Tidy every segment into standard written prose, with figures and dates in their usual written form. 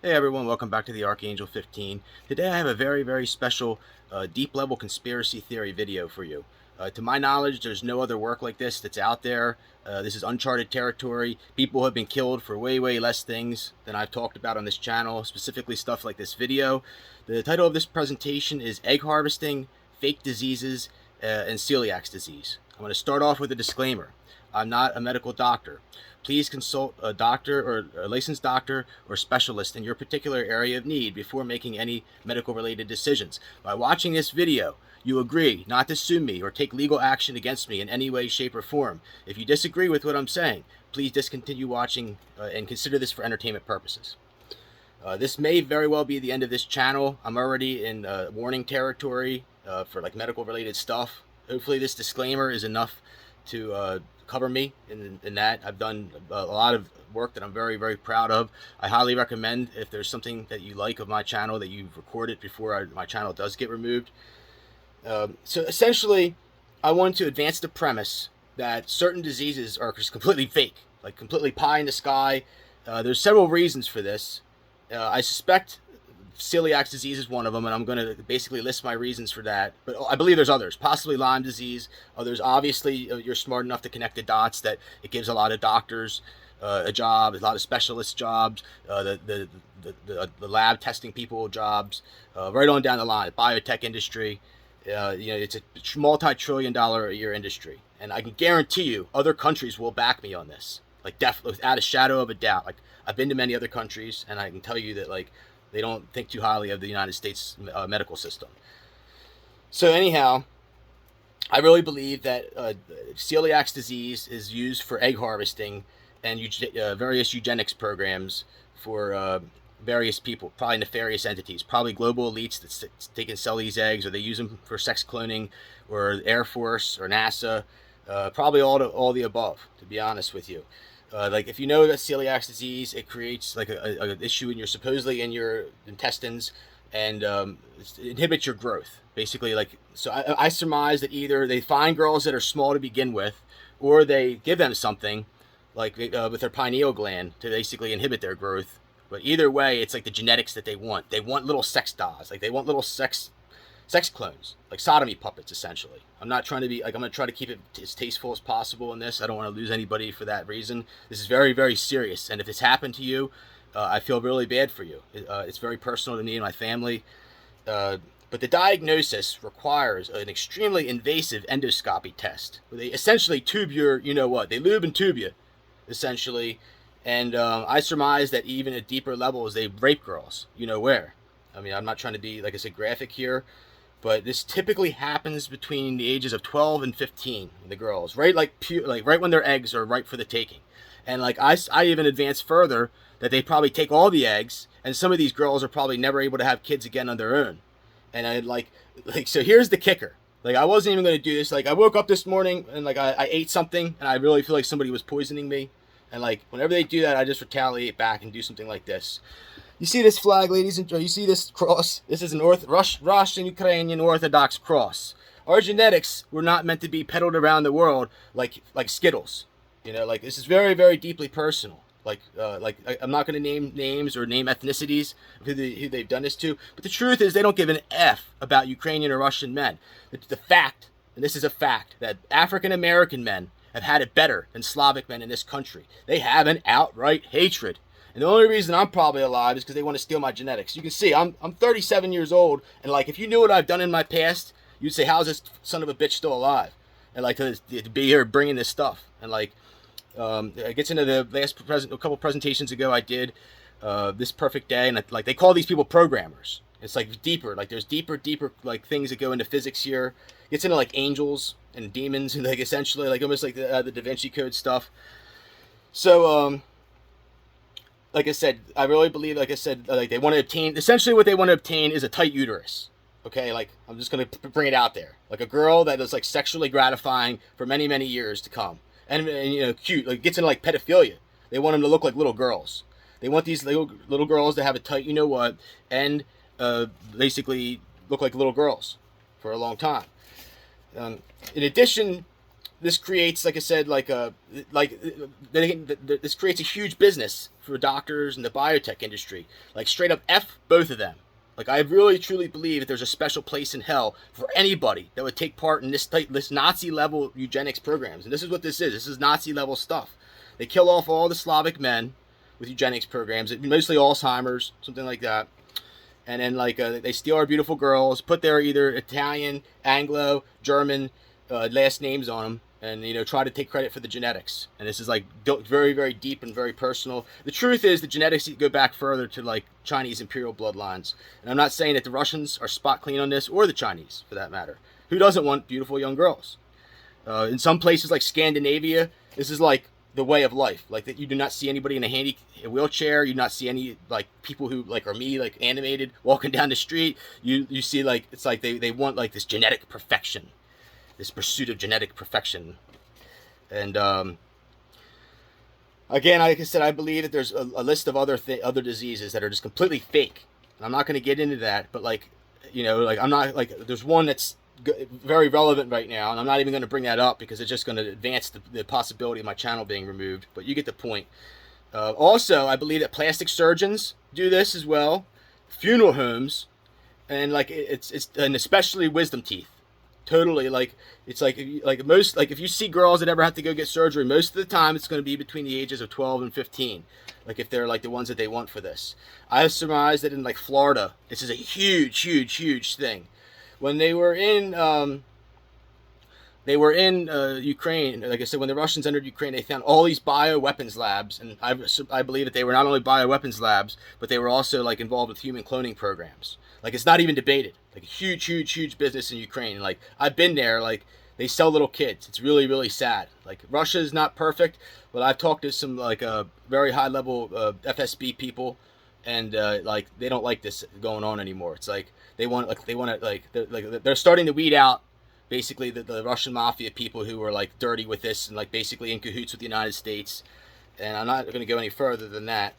Hey everyone, welcome back to the Archangel 15. Today I have a very special deep level conspiracy theory video for you. To my knowledge, there's no other work like this that's out there. This is uncharted territory. People have been killed for way less things than I've talked about on this channel, specifically stuff like this video. The title of this presentation is Egg Harvesting, Fake Diseases, and Celiacs Disease. I'm going to start off with a disclaimer. I'm not a medical doctor. Please consult a doctor or a licensed doctor or specialist in your particular area of need before making any medical related decisions. By watching this video, you agree not to sue me or take legal action against me in any way, shape, or form. If you disagree with what I'm saying, please discontinue watching and consider this for entertainment purposes. This may very well be the end of this channel. I'm already in warning territory for like medical related stuff. Hopefully this disclaimer is enough to cover me in that. I've done a lot of work that I'm very proud of. I highly recommend, if there's something that you like of my channel, that you've recorded before my channel does get removed. So essentially, I want to advance the premise that certain diseases are just completely fake, like completely pie in the sky. There's several reasons for this. I suspect celiac disease is one of them, and I'm going to basically list my reasons for that. But I believe there's others, possibly Lyme disease. Others, obviously, you're smart enough to connect the dots that it gives a lot of doctors a job, a lot of specialist jobs, the lab testing people jobs, right on down the line. Biotech industry, it's a multi-trillion-dollar a year industry, and I can guarantee you, other countries will back me on this. Like, definitely, without a shadow of a doubt. Like, I've been to many other countries, and I can tell you that, like, they don't think too highly of the United States medical system. So anyhow, I really believe that celiac disease is used for egg harvesting and various eugenics programs for various people, probably nefarious entities, probably global elites that take and sell these eggs, or they use them for sex cloning, or Air Force or NASA, probably all the above, to be honest with you. Like, if you know that celiac disease, it creates like an issue in supposedly in your intestines, and it inhibits your growth. Basically, like, so I surmise that either they find girls that are small to begin with, or they give them something like with their pineal gland to basically inhibit their growth. But either way, it's like the genetics that they want. They want little sex dolls. Like, they want little sex clones, like sodomy puppets, essentially. I'm not trying to be like, I'm going to try to keep it as tasteful as possible in this. I don't want to lose anybody for that reason. This is very serious, and if it's happened to you, I feel really bad for you. It's very personal to me and my family. But the diagnosis requires an extremely invasive endoscopy test, where they essentially tube your, they lube and tube you, essentially. And I surmise that even at deeper levels, they rape girls, where. I mean, I'm not trying to be, like I said, graphic here, but this typically happens between the ages of 12 and 15, the girls, right? Like right when their eggs are ripe for the taking. And like I even advance further that they probably take all the eggs, and some of these girls are probably never able to have kids again on their own. And I so here's the kicker. Like, I wasn't even going to do this. Like, I woke up this morning and like I ate something, and I really feel like somebody was poisoning me. And like, whenever they do that, I just retaliate back and do something like this. You see this flag, ladies and gentlemen? You see this cross? This is an Russian Ukrainian Orthodox cross. Our genetics were not meant to be peddled around the world like Skittles. Like, this is very deeply personal. Like I'm not going to name names or name ethnicities of who they've done this to. But the truth is, they don't give an F about Ukrainian or Russian men. The fact, and this is a fact, that African American men have had it better than Slavic men in this country. They have an outright hatred. And the only reason I'm probably alive is because they want to steal my genetics. You can see, I'm 37 years old, and like, if you knew what I've done in my past, you'd say, how's this son of a bitch still alive? And like, to be here bringing this stuff. And like, it gets into the a couple presentations ago I did, This Perfect Day, and like, they call these people programmers. It's like deeper, like there's deeper like things that go into physics here. It gets into like angels and demons, and like essentially like almost like the Da Vinci Code stuff. So like I said, I really believe, like I said, like they want to obtain, essentially what they want to obtain is a tight uterus. Okay, like, I'm just going to bring it out there. Like a girl that is like sexually gratifying for many years to come. And cute, like gets into like pedophilia. They want them to look like little girls. They want these little girls to have a tight, and basically look like little girls for a long time. In addition, this creates, like I said, this creates a huge business for doctors and the biotech industry. Like straight up F both of them. Like I really truly believe that there's a special place in hell for anybody that would take part in this Nazi level eugenics programs. And this is what this is. This is Nazi level stuff. They kill off all the Slavic men with eugenics programs, mostly Alzheimer's, something like that. And then they steal our beautiful girls, put their either Italian, Anglo, German last names on them, and try to take credit for the genetics. And this is like very, very deep and very personal. The truth is the genetics go back further to like Chinese imperial bloodlines. And I'm not saying that the Russians are spot clean on this, or the Chinese for that matter. Who doesn't want beautiful young girls? In some places like Scandinavia, this is like the way of life. Like that, you do not see anybody in a wheelchair. You do not see any like people who like are me, like animated, walking down the street. You see like it's like they want like this genetic perfection, this pursuit of genetic perfection. And again, like I said, I believe that there's a list of other diseases that are just completely fake. And I'm not going to get into that, but like I'm not like there's one that's very relevant right now, and I'm not even going to bring that up because it's just going to advance the possibility of my channel being removed, but you get the point. Also, I believe that plastic surgeons do this as well, funeral homes, and like and especially wisdom teeth. Totally, like it's like most, like if you see girls that ever have to go get surgery, most of the time it's going to be between the ages of 12 and 15. Like if they're like the ones that they want for this. I surmise that in like Florida, this is a huge thing. When they were in Ukraine, like I said, when the Russians entered Ukraine, they found all these bioweapons labs, and I believe that they were not only bioweapons labs, but they were also like involved with human cloning programs. Like it's not even debated. Like a huge business in Ukraine. Like I've been there. Like they sell little kids. It's really sad. Like Russia is not perfect, but I've talked to some like very high level FSB people, and like they don't like this going on anymore. It's like they're starting to weed out basically the Russian mafia people who were like dirty with this and like basically in cahoots with the United States. And I'm not going to go any further than that,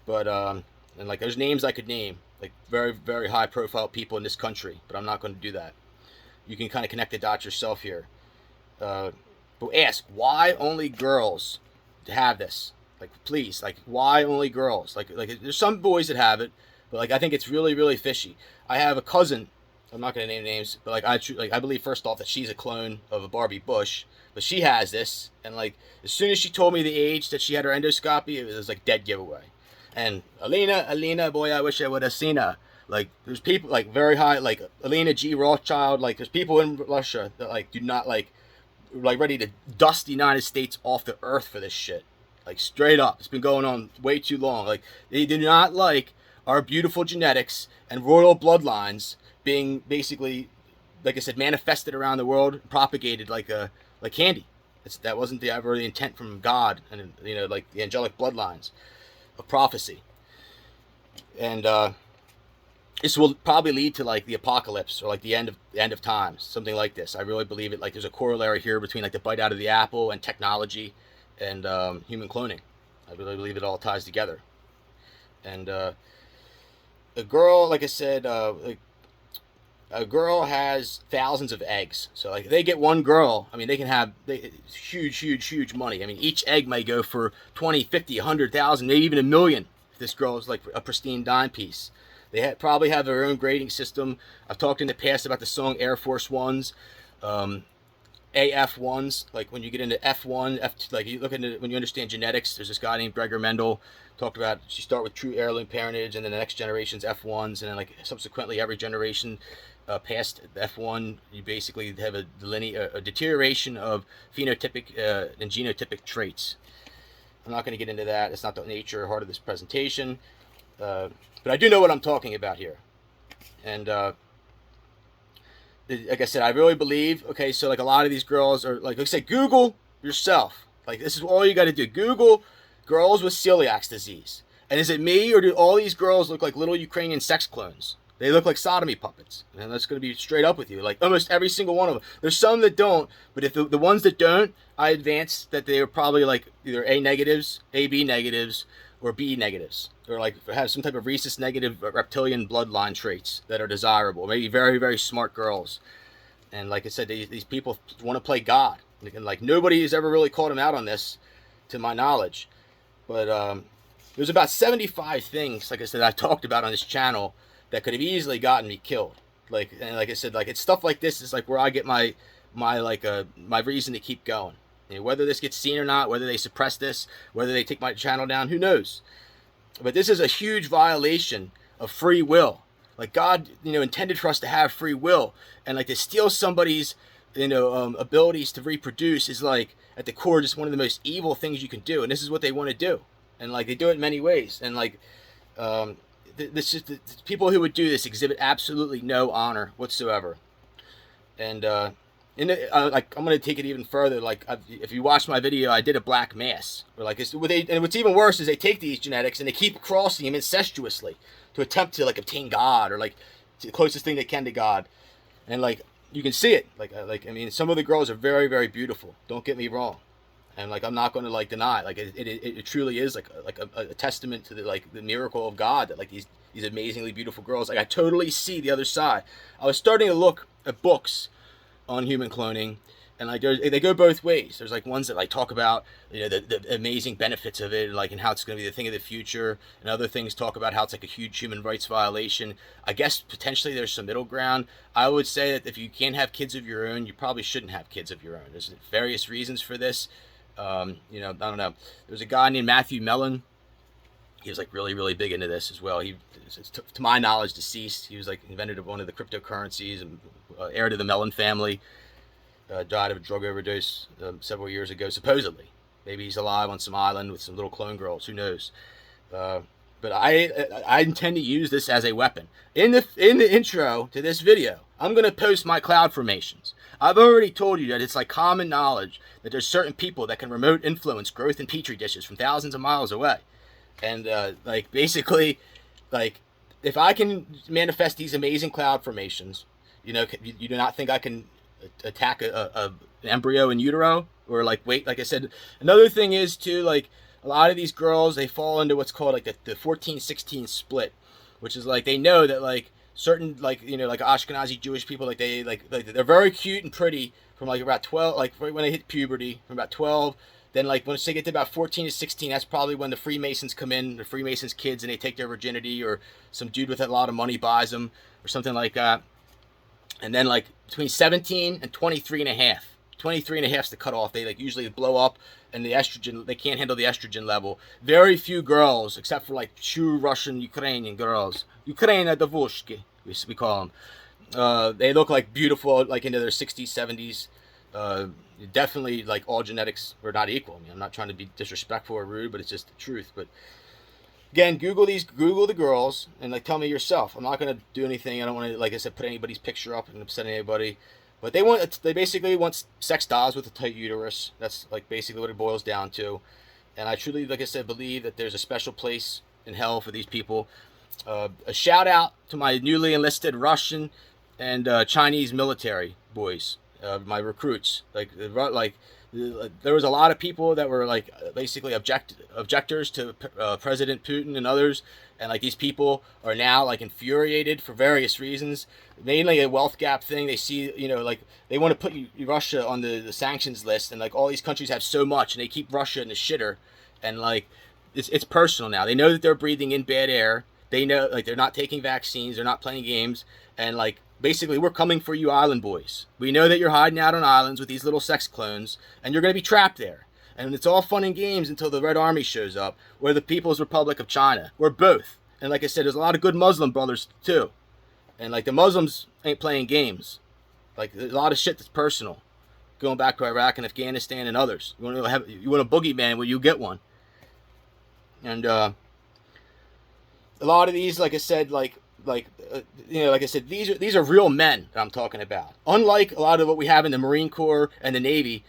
but and like there's names I could name, like very high profile people in this country, but I'm not going to do that. You can kind of connect the dots yourself here. But ask, why only girls have this? Like, please, like, why only girls? Like there's some boys that have it, but like I think it's really fishy. I have a cousin. I'm not going to name names, but like I believe first off that she's a clone of a Barbie Bush, but she has this, and like as soon as she told me the age that she had her endoscopy, it was like dead giveaway. And Alina, boy, I wish I would have seen her. Like there's people like very high, like Alina G. Rothschild. Like there's people in Russia that like do not like ready to dust the United States off the earth for this shit. Like straight up, it's been going on way too long. Like they do not like our beautiful genetics and royal bloodlines being basically, like I said, manifested around the world, propagated like candy. That wasn't ever the intent from God, and like the angelic bloodlines of prophecy. And this will probably lead to like the apocalypse or like the end of times, something like this. I really believe it. Like there's a corollary here between like the bite out of the apple and technology and human cloning. I really believe it all ties together. And a girl, like I said, a girl has thousands of eggs. So like they get one girl, I mean, they can have huge money. I mean, each egg may go for 20, 50, 100,000, maybe even $1 million. If this girl is like a pristine dime piece. They probably have their own grading system. I've talked in the past about the song Air Force Ones, AF1s. Like when you get into F1, F2, like you look into when you understand genetics. There's this guy named Gregor Mendel talked about. You start with true heirloom parentage, and then the next generation's F1s, and then like subsequently every generation past F1, you basically have a deterioration of phenotypic and genotypic traits. I'm not going to get into that. It's not the nature or heart of this presentation. But I do know what I'm talking about here. And like I said, I really believe, okay, so like a lot of these girls are, like I said, Google yourself. Like this is all you got to do. Google girls with celiac disease. And is it me, or do all these girls look like little Ukrainian sex clones? They look like sodomy puppets. And that's going to be straight up with you. Like almost every single one of them. There's some that don't, but if the ones that don't, I advance that they are probably like either A negatives, AB negatives, or B negatives, or like have some type of rhesus negative reptilian bloodline traits that are desirable. Maybe very smart girls. And like I said, these people want to play God. And like nobody has ever really called him out on this, to my knowledge. But there's about 75 things, like I said, I talked about on this channel that could have easily gotten me killed. And like I said, like it's stuff like this is like where I get my reason to keep going. Whether this gets seen or not, whether they suppress this, whether they take my channel down, who knows? But this is a huge violation of free will. Like God, intended for us to have free will, and like to steal somebody's, abilities to reproduce is like at the core just one of the most evil things you can do. And this is what they want to do, and like they do it in many ways. And like, the people who would do this exhibit absolutely no honor whatsoever. And like I'm gonna take it even further. Like if you watch my video, I did a black mass. Or like and what's even worse is they take these genetics and they keep crossing them incestuously to attempt to like obtain God, or like the closest thing they can to God. And like you can see it. I mean, some of the girls are very, very beautiful. Don't get me wrong. And like I'm not going to like deny it. Like it truly is like a testament to the miracle of God that like these amazingly beautiful girls. Like I totally see the other side. I was starting to look at books on human cloning, and like they go both ways. There's like ones that like talk about the amazing benefits of it, like and how it's going to be the thing of the future, and other things talk about how it's like a huge human rights violation. I guess potentially there's some middle ground. I would say that if you can't have kids of your own, you probably shouldn't have kids of your own. There's various reasons for this. I don't know. There's a guy named Matthew Mellon. He was like really, really big into this as well. He, to my knowledge, deceased. He was like invented one of the cryptocurrencies and heir to the Mellon family. Died of a drug overdose several years ago, supposedly. Maybe he's alive on some island with some little clone girls. Who knows? But I intend to use this as a weapon. In the intro to this video, I'm going to post my cloud formations. I've already told you that it's like common knowledge that there's certain people that can remote influence growth in petri dishes from thousands of miles away. And like basically, like if I can manifest these amazing cloud formations, you do not think I can attack an embryo in utero? Or like wait, like I said, another thing is too, like a lot of these girls, they fall into what's called like the 14-16 split, which is like they know that like certain like like Ashkenazi Jewish people, like they're very cute and pretty from like about 12, like right when they hit puberty, from about 12. Then like once they get to about 14 to 16, that's probably when the Freemasons come in, the Freemasons kids, and they take their virginity, or some dude with a lot of money buys them or something like that. And then like between 17 and 23 and a half. 23 and a half is the cutoff. They like usually blow up, and the estrogen, they can't handle the estrogen level. Very few girls, except for like true Russian Ukrainian girls, Ukraina Davushki, we call them. They look like beautiful, like into their 60s, 70s. Definitely like all genetics are not equal. I mean, I'm not trying to be disrespectful or rude, but it's just the truth. But again, Google the girls, and like tell me yourself. I'm not going to do anything. I don't want to, like I said, put anybody's picture up and upset anybody. But they basically want sex dolls with a tight uterus. That's like basically what it boils down to. And I truly, like I said, believe that there's a special place in hell for these people. A shout out to my newly enlisted Russian and Chinese military boys, my recruits. Like there was a lot of people that were like basically objectors to President Putin and others, and like these people are now like infuriated for various reasons, mainly a wealth gap thing. They see, like they want to put Russia on the sanctions list, and like all these countries have so much, and they keep Russia in the shitter, and like it's personal now. They know that they're breathing in bad air. They know like they're not taking vaccines, they're not playing games, and like basically we're coming for you island boys. We know that you're hiding out on islands with these little sex clones, and you're going to be trapped there. And it's all fun and games until the Red Army shows up, or the People's Republic of China, or both. And like I said, there's a lot of good Muslim brothers too. And like the Muslims ain't playing games. Like there's a lot of shit that's personal. Going back to Iraq and Afghanistan and others. You want a boogeyman, well, you get one. And a lot of these, like I said, like I said, these are real men that I'm talking about. Unlike a lot of what we have in the Marine Corps and the Navy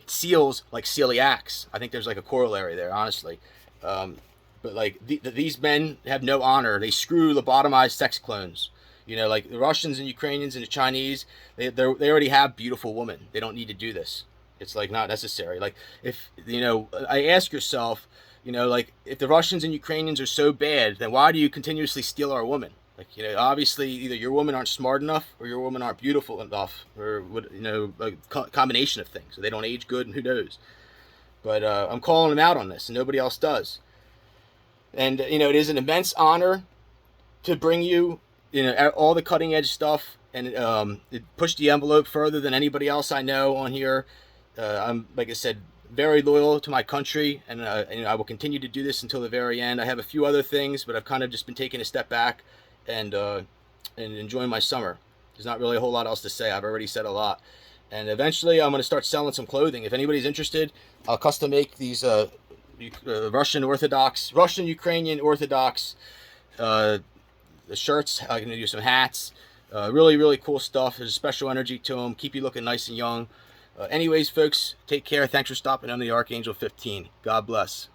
SEALs, like Celiacs. I think there's like a corollary there, honestly. But like these men have no honor. They screw lobotomized sex clones. Like the Russians and Ukrainians and the Chinese, they already have beautiful women. They don't need to do this. It's like not necessary. Like if I ask yourself, like if the Russians and Ukrainians are so bad, then why do you continuously steal our women? Like, you know, obviously either your women aren't smart enough or your women aren't beautiful enough, or you know, a combination of things. So they don't age good, and who knows. But I'm calling them out on this, and nobody else does. And you know, it is an immense honor to bring you, you know, all the cutting edge stuff, and it pushed the envelope further than anybody else I know on here. I'm, like I said, very loyal to my country, and you know, I will continue to do this until the very end. I have a few other things, but I've kind of just been taking a step back and enjoying my summer. There's not really a whole lot else to say. I've already said a lot. And eventually I'm going to start selling some clothing. If anybody's interested, I'll custom make these Russian Ukrainian Orthodox the shirts. I'm going to do some hats. Really, really cool stuff. There's a special energy to them. Keep you looking nice and young. Anyways, folks, take care. Thanks for stopping on the Archangel 15. God bless.